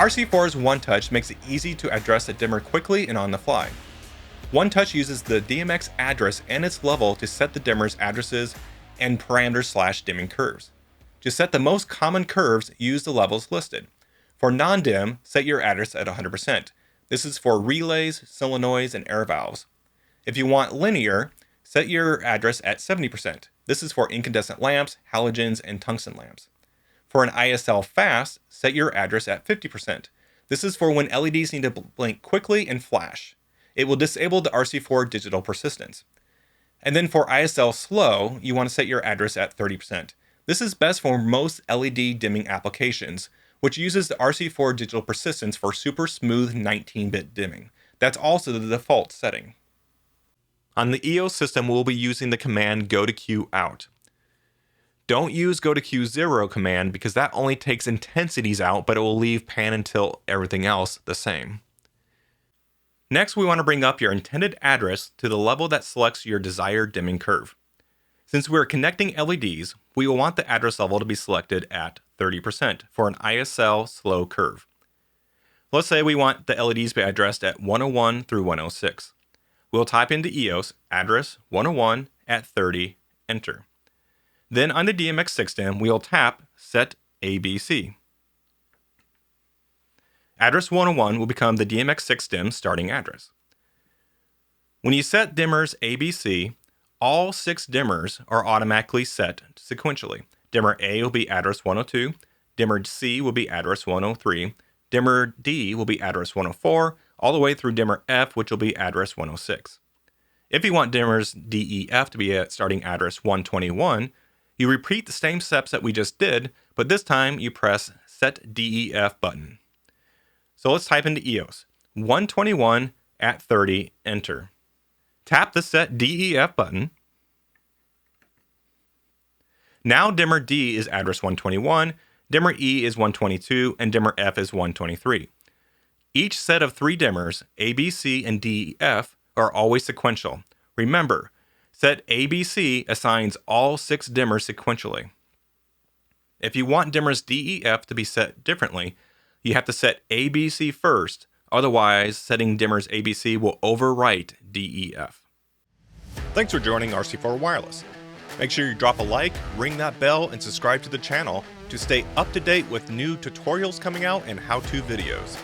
RC4's One Touch makes it easy to address a dimmer quickly and on the fly. One Touch uses the DMX address and its level to set the dimmer's addresses and parameters/dimming curves. To set the most common curves, use the levels listed. For non-dim, set your address at 100%. This is for relays, solenoids, and air valves. If you want linear, set your address at 70%. This is for incandescent lamps, halogens, and tungsten lamps. For an ISL fast, set your address at 50%. This is for when LEDs need to blink quickly and flash. It will disable the RC4 digital persistence. And then for ISL slow, you want to set your address at 30%. This is best for most LED dimming applications, which uses the RC4 digital persistence for super smooth 19-bit dimming. That's also the default setting. On the EOS system, we'll be using the command go to Q out. Don't use go to Q0 command because that only takes intensities out, but it will leave pan and tilt everything else the same. Next, we want to bring up your intended address to the level that selects your desired dimming curve. Since we're connecting LEDs, we will want the address level to be selected at 30% for an ISL slow curve. Let's say we want the LEDs to be addressed at 101 through 106. We'll type into EOS address 101 at 30, enter. Then on the DMX6dim, we'll tap Set ABC. Address 101 will become the DMX6dim starting address. When you set dimmers ABC, all 6 dimmers are automatically set sequentially. Dimmer A will be address 102, dimmer C will be address 103, dimmer D will be address 104, all the way through dimmer F, which will be address 106. If you want dimmers D, E, F to be at starting address 121, you repeat the same steps that we just did, but this time you press Set DEF button. So let's type into EOS, 121 at 30, enter. Tap the Set DEF button. Now dimmer D is address 121, dimmer E is 122, and dimmer F is 123. Each set of 3 dimmers, ABC and DEF, are always sequential. Remember, Set ABC assigns all 6 dimmers sequentially. If you want dimmers DEF to be set differently, you have to set ABC first, otherwise setting dimmers ABC will overwrite DEF. Thanks for joining RC4 Wireless. Make sure you drop a like, ring that bell, and subscribe to the channel to stay up to date with new tutorials coming out and how-to videos.